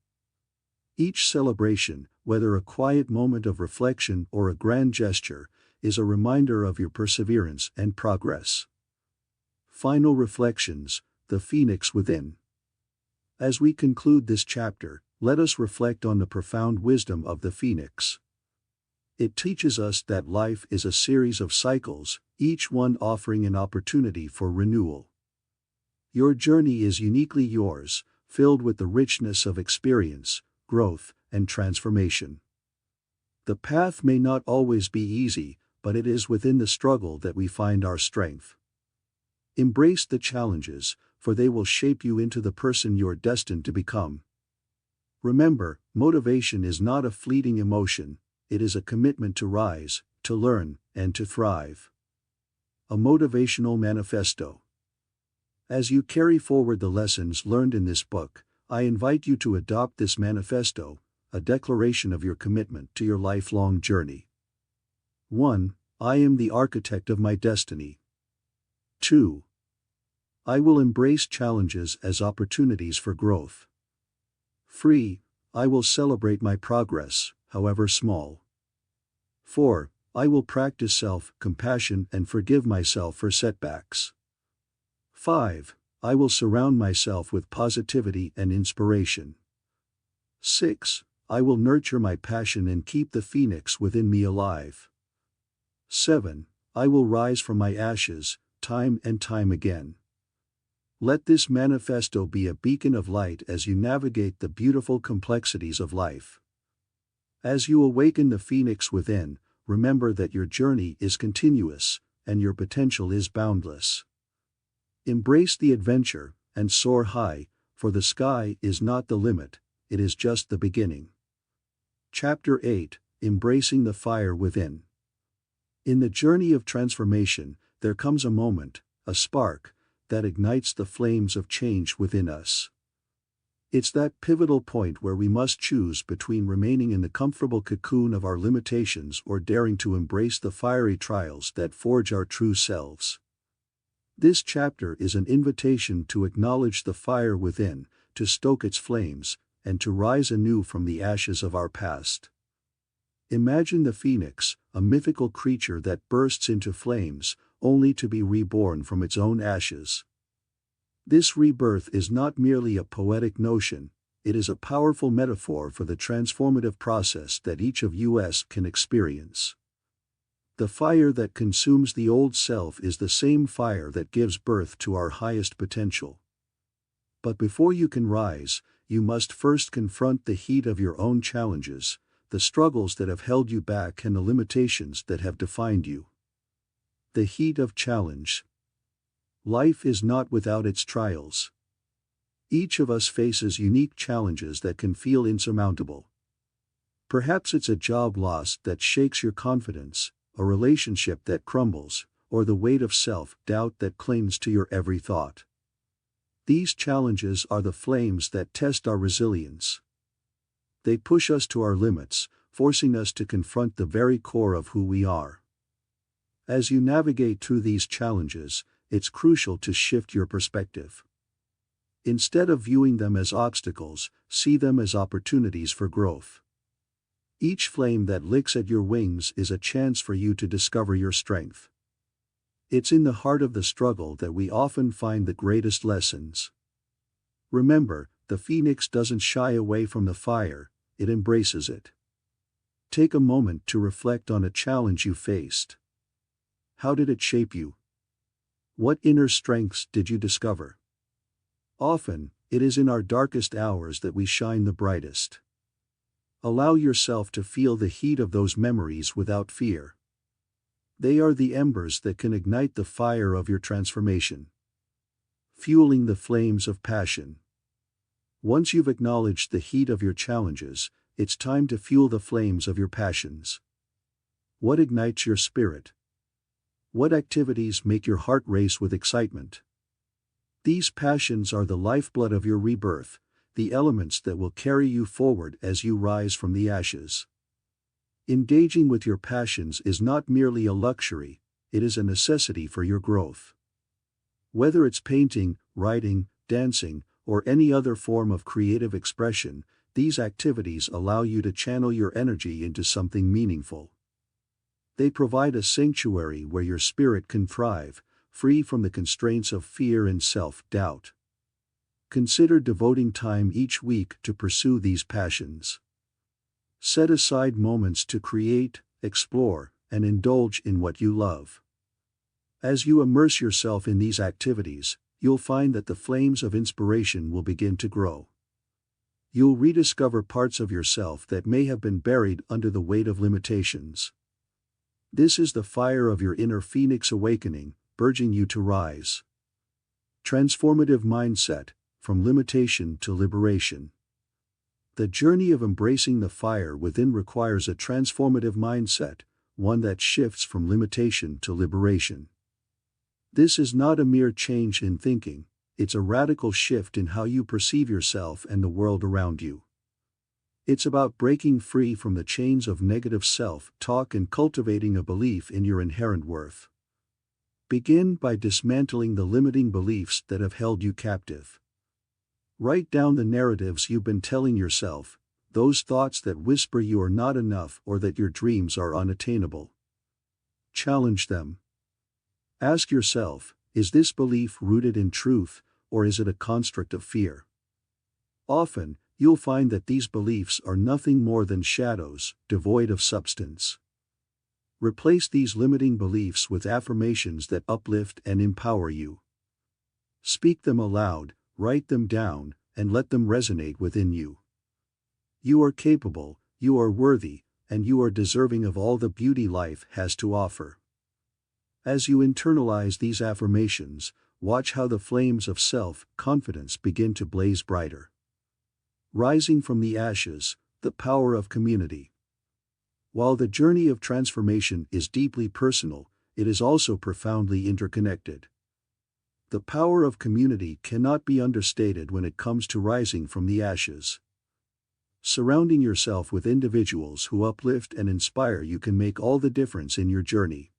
Speaker 1: Each celebration, whether a quiet moment of reflection or a grand gesture, is a reminder of your perseverance and progress. Final reflections: the phoenix within. As we conclude this chapter, let us reflect on the profound wisdom of the phoenix. It teaches us that life is a series of cycles, each one offering an opportunity for renewal. Your journey is uniquely yours, filled with the richness of experience, growth, and transformation. The path may not always be easy, but it is within the struggle that we find our strength. Embrace the challenges, for they will shape you into the person you're destined to become. Remember, motivation is not a fleeting emotion. It is a commitment to rise, to learn, and to thrive. A motivational manifesto. As you carry forward the lessons learned in this book, I invite you to adopt this manifesto, a declaration of your commitment to your lifelong journey. 1. I am the architect of my destiny. 2. I will embrace challenges as opportunities for growth. 3. I will celebrate my progress, however small. 4. I will practice self-compassion and forgive myself for setbacks. 5. I will surround myself with positivity and inspiration. 6. I will nurture my passion and keep the phoenix within me alive. 7. I will rise from my ashes, time and time again. Let this manifesto be a beacon of light as you navigate the beautiful complexities of life. As you awaken the phoenix within, remember that your journey is continuous, and your potential is boundless. Embrace the adventure, and soar high, for the sky is not the limit, it is just the beginning. Chapter 8: Embracing the Fire Within. In the journey of transformation, there comes a moment, a spark, that ignites the flames of change within us. It's that pivotal point where we must choose between remaining in the comfortable cocoon of our limitations or daring to embrace the fiery trials that forge our true selves. This chapter is an invitation to acknowledge the fire within, to stoke its flames, and to rise anew from the ashes of our past. Imagine the phoenix, a mythical creature that bursts into flames, only to be reborn from its own ashes. This rebirth is not merely a poetic notion, it is a powerful metaphor for the transformative process that each of us can experience. The fire that consumes the old self is the same fire that gives birth to our highest potential. But before you can rise, you must first confront the heat of your own challenges, the struggles that have held you back and the limitations that have defined you. The heat of challenge. Life is not without its trials. Each of us faces unique challenges that can feel insurmountable. Perhaps it's a job loss that shakes your confidence, a relationship that crumbles, or the weight of self-doubt that clings to your every thought. These challenges are the flames that test our resilience. They push us to our limits, forcing us to confront the very core of who we are. As you navigate through these challenges, it's crucial to shift your perspective. Instead of viewing them as obstacles, see them as opportunities for growth. Each flame that licks at your wings is a chance for you to discover your strength. It's in the heart of the struggle that we often find the greatest lessons. Remember, the phoenix doesn't shy away from the fire, it embraces it. Take a moment to reflect on a challenge you faced. How did it shape you? What inner strengths did you discover? Often, it is in our darkest hours that we shine the brightest. Allow yourself to feel the heat of those memories without fear. They are the embers that can ignite the fire of your transformation, fueling the flames of passion. Once you've acknowledged the heat of your challenges, it's time to fuel the flames of your passions. What ignites your spirit? What activities make your heart race with excitement? These passions are the lifeblood of your rebirth, the elements that will carry you forward as you rise from the ashes. Engaging with your passions is not merely a luxury, it is a necessity for your growth. Whether it's painting, writing, dancing, or any other form of creative expression, these activities allow you to channel your energy into something meaningful. They provide a sanctuary where your spirit can thrive, free from the constraints of fear and self-doubt. Consider devoting time each week to pursue these passions. Set aside moments to create, explore, and indulge in what you love. As you immerse yourself in these activities, you'll find that the flames of inspiration will begin to grow. You'll rediscover parts of yourself that may have been buried under the weight of limitations. This is the fire of your inner phoenix awakening, urging you to rise. Transformative mindset, from limitation to liberation. The journey of embracing the fire within requires a transformative mindset, one that shifts from limitation to liberation. This is not a mere change in thinking, it's a radical shift in how you perceive yourself and the world around you. It's about breaking free from the chains of negative self-talk and cultivating a belief in your inherent worth. Begin by dismantling the limiting beliefs that have held you captive. Write down the narratives you've been telling yourself, those thoughts that whisper you are not enough or that your dreams are unattainable. Challenge them. Ask yourself, is this belief rooted in truth, or is it a construct of fear? Often, you'll find that these beliefs are nothing more than shadows, devoid of substance. Replace these limiting beliefs with affirmations that uplift and empower you. Speak them aloud, write them down, and let them resonate within you. You are capable, you are worthy, and you are deserving of all the beauty life has to offer. As you internalize these affirmations, watch how the flames of self-confidence begin to blaze brighter. Rising from the ashes, the power of community. While the journey of transformation is deeply personal, it is also profoundly interconnected. The power of community cannot be understated when it comes to rising from the ashes. Surrounding yourself with individuals who uplift and inspire you can make all the difference in your journey.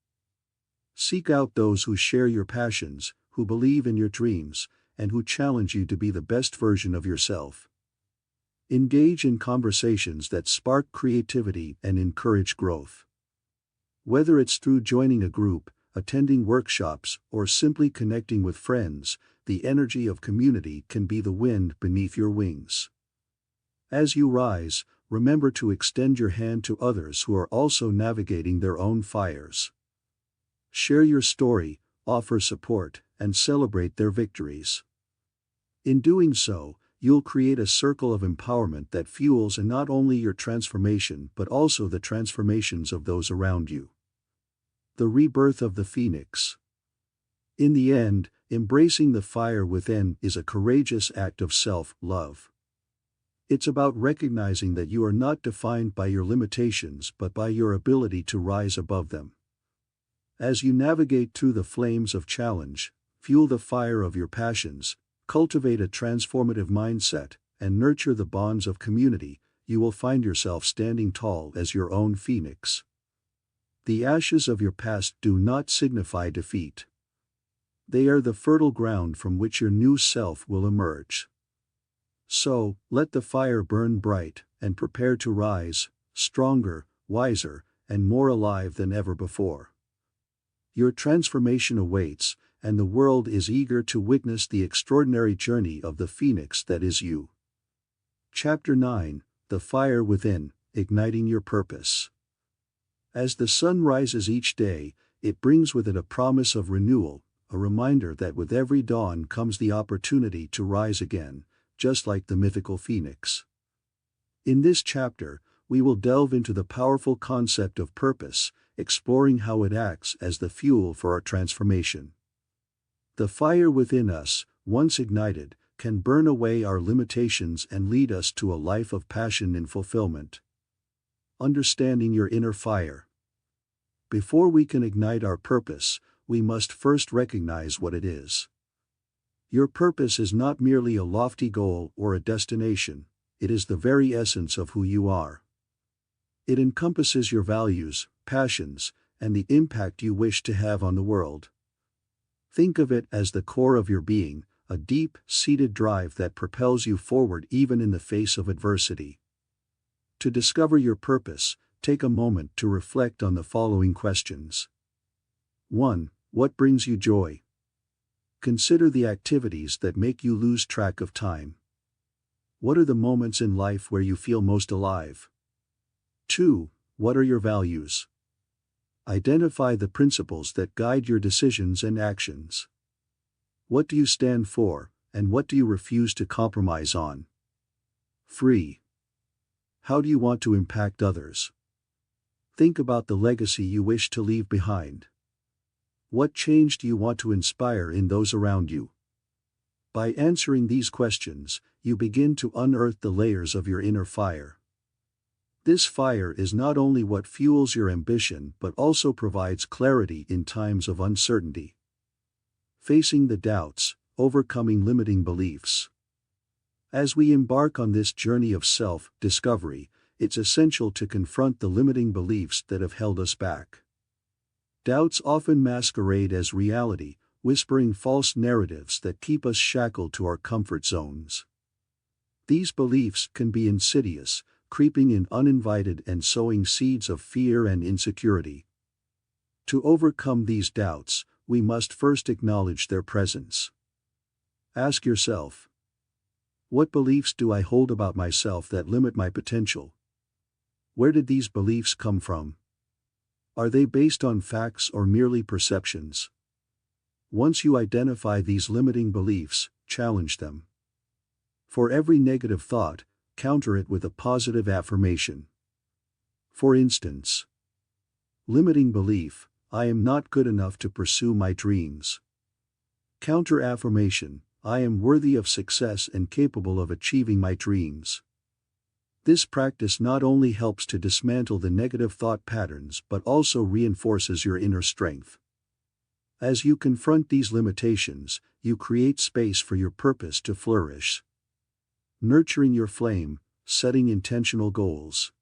Speaker 1: Seek out those who share your passions, who believe in your dreams, and who challenge you to be the best version of yourself. Engage in conversations that spark creativity and encourage growth. Whether it's through joining a group, attending workshops, or simply connecting with friends, the energy of community can be the wind beneath your wings. As you rise, remember to extend your hand to others who are also navigating their own fires. Share your story, offer support, and celebrate their victories. In doing so, you'll create a circle of empowerment that fuels not only your transformation but also the transformations of those around you. The rebirth of the phoenix. In the end, embracing the fire within is a courageous act of self-love. It's about recognizing that you are not defined by your limitations but by your ability to rise above them. As you navigate through the flames of challenge, fuel the fire of your passions, cultivate a transformative mindset, and nurture the bonds of community, you will find yourself standing tall as your own phoenix. The ashes of your past do not signify defeat. They are the fertile ground from which your new self will emerge. So, let the fire burn bright, and prepare to rise, stronger, wiser, and more alive than ever before. Your transformation awaits, and the world is eager to witness the extraordinary journey of the phoenix that is you. Chapter 9: The Fire Within, Igniting Your Purpose. As the sun rises each day, it brings with it a promise of renewal, a reminder that with every dawn comes the opportunity to rise again, just like the mythical phoenix. In this chapter, we will delve into the powerful concept of purpose, exploring how it acts as the fuel for our transformation. The fire within us, once ignited, can burn away our limitations and lead us to a life of passion and fulfillment. Understanding your inner fire. Before we can ignite our purpose, we must first recognize what it is. Your purpose is not merely a lofty goal or a destination, it is the very essence of who you are. It encompasses your values, passions, and the impact you wish to have on the world. Think of it as the core of your being, a deep-seated drive that propels you forward even in the face of adversity. To discover your purpose, take a moment to reflect on the following questions. 1. What brings you joy? Consider the activities that make you lose track of time. What are the moments in life where you feel most alive? 2. What are your values? Identify the principles that guide your decisions and actions. What do you stand for, and what do you refuse to compromise on? 3. How do you want to impact others? Think about the legacy you wish to leave behind. What change do you want to inspire in those around you? By answering these questions, you begin to unearth the layers of your inner fire. This fire is not only what fuels your ambition but also provides clarity in times of uncertainty. Facing the doubts, overcoming limiting beliefs. As we embark on this journey of self-discovery, it's essential to confront the limiting beliefs that have held us back. Doubts often masquerade as reality, whispering false narratives that keep us shackled to our comfort zones. These beliefs can be insidious, creeping in uninvited and sowing seeds of fear and insecurity. To overcome these doubts, we must first acknowledge their presence. Ask yourself, what beliefs do I hold about myself that limit my potential? Where did these beliefs come from? Are they based on facts or merely perceptions? Once you identify these limiting beliefs, challenge them. For every negative thought, counter it with a positive affirmation. For instance, limiting belief, I am not good enough to pursue my dreams. Counter affirmation, I am worthy of success and capable of achieving my dreams. This practice not only helps to dismantle the negative thought patterns but also reinforces your inner strength. As you confront these limitations, you create space for your purpose to flourish. Nurturing your flame, setting intentional goals.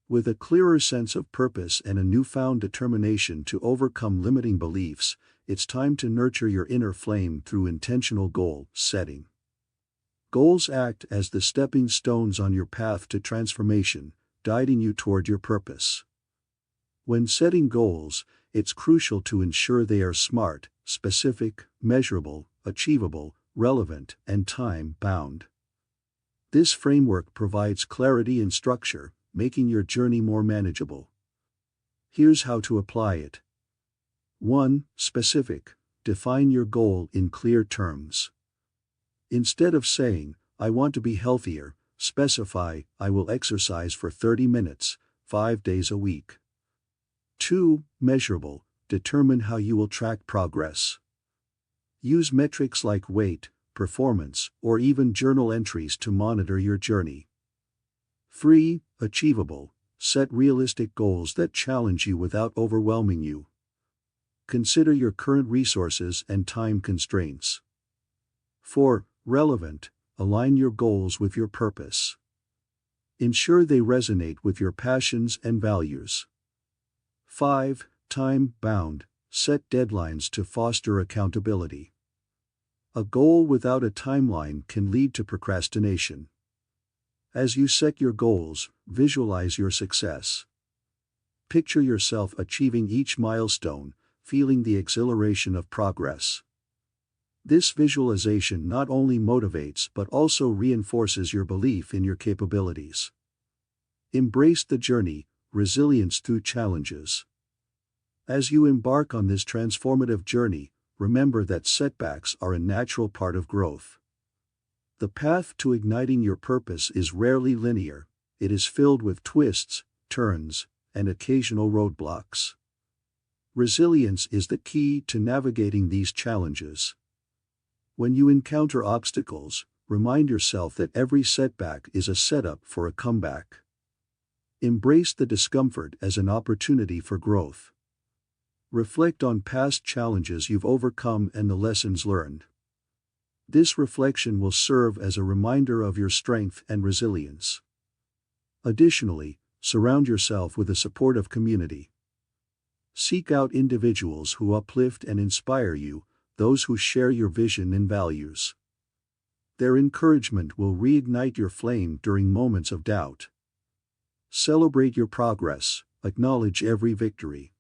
Speaker 1: With a clearer sense of purpose and a newfound determination to overcome limiting beliefs, it's time to nurture your inner flame through intentional goal setting. Goals act as the stepping stones on your path to transformation, guiding you toward your purpose. When setting goals, it's crucial to ensure they are smart, specific, measurable, achievable, relevant, and time-bound. This framework provides clarity and structure, making your journey more manageable. Here's how to apply it. 1. Specific. Define your goal in clear terms. Instead of saying, I want to be healthier, specify, I will exercise for 30 minutes, 5 days a week. 2. Measurable. Determine how you will track progress. Use metrics like weight, performance, or even journal entries to monitor your journey. 3. Achievable. Set realistic goals that challenge you without overwhelming you. Consider your current resources and time constraints. 4. Relevant. Align your goals with your purpose. Ensure they resonate with your passions and values. 5. Time-bound. Set deadlines to foster accountability. A goal without a timeline can lead to procrastination. As you set your goals, visualize your success. Picture yourself achieving each milestone, feeling the exhilaration of progress. This visualization not only motivates but also reinforces your belief in your capabilities. Embrace the journey, resilience through challenges. As you embark on this transformative journey, remember that setbacks are a natural part of growth. The path to igniting your purpose is rarely linear. It is filled with twists, turns, and occasional roadblocks. Resilience is the key to navigating these challenges. When you encounter obstacles, remind yourself that every setback is a setup for a comeback. Embrace the discomfort as an opportunity for growth. Reflect on past challenges you've overcome and the lessons learned. This reflection will serve as a reminder of your strength and resilience. Additionally, surround yourself with a supportive community. Seek out individuals who uplift and inspire you, those who share your vision and values. Their encouragement will reignite your flame during moments of doubt. Celebrate your progress, acknowledge every victory.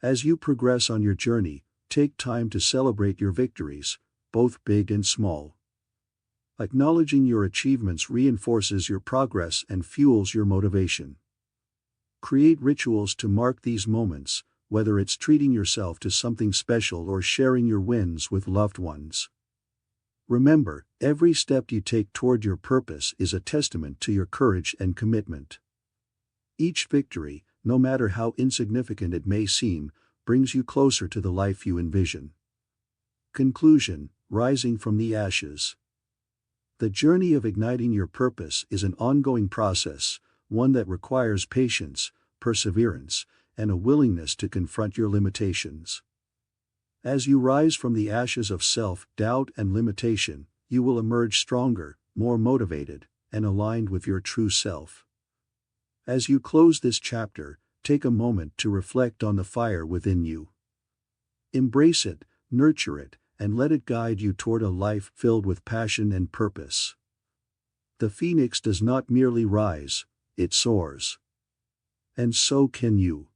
Speaker 1: As you progress on your journey, take time to celebrate your victories, both big and small. Acknowledging your achievements reinforces your progress and fuels your motivation. Create rituals to mark these moments, whether it's treating yourself to something special or sharing your wins with loved ones. Remember, every step you take toward your purpose is a testament to your courage and commitment. Each victory, no matter how insignificant it may seem, brings you closer to the life you envision. Conclusion: rising from the ashes. The journey of igniting your purpose is an ongoing process, one that requires patience, perseverance, and a willingness to confront your limitations. As you rise from the ashes of self-doubt and limitation, you will emerge stronger, more motivated, and aligned with your true self. As you close this chapter, take a moment to reflect on the fire within you. Embrace it, nurture it, and let it guide you toward a life filled with passion and purpose. The phoenix does not merely rise, it soars. And so can you.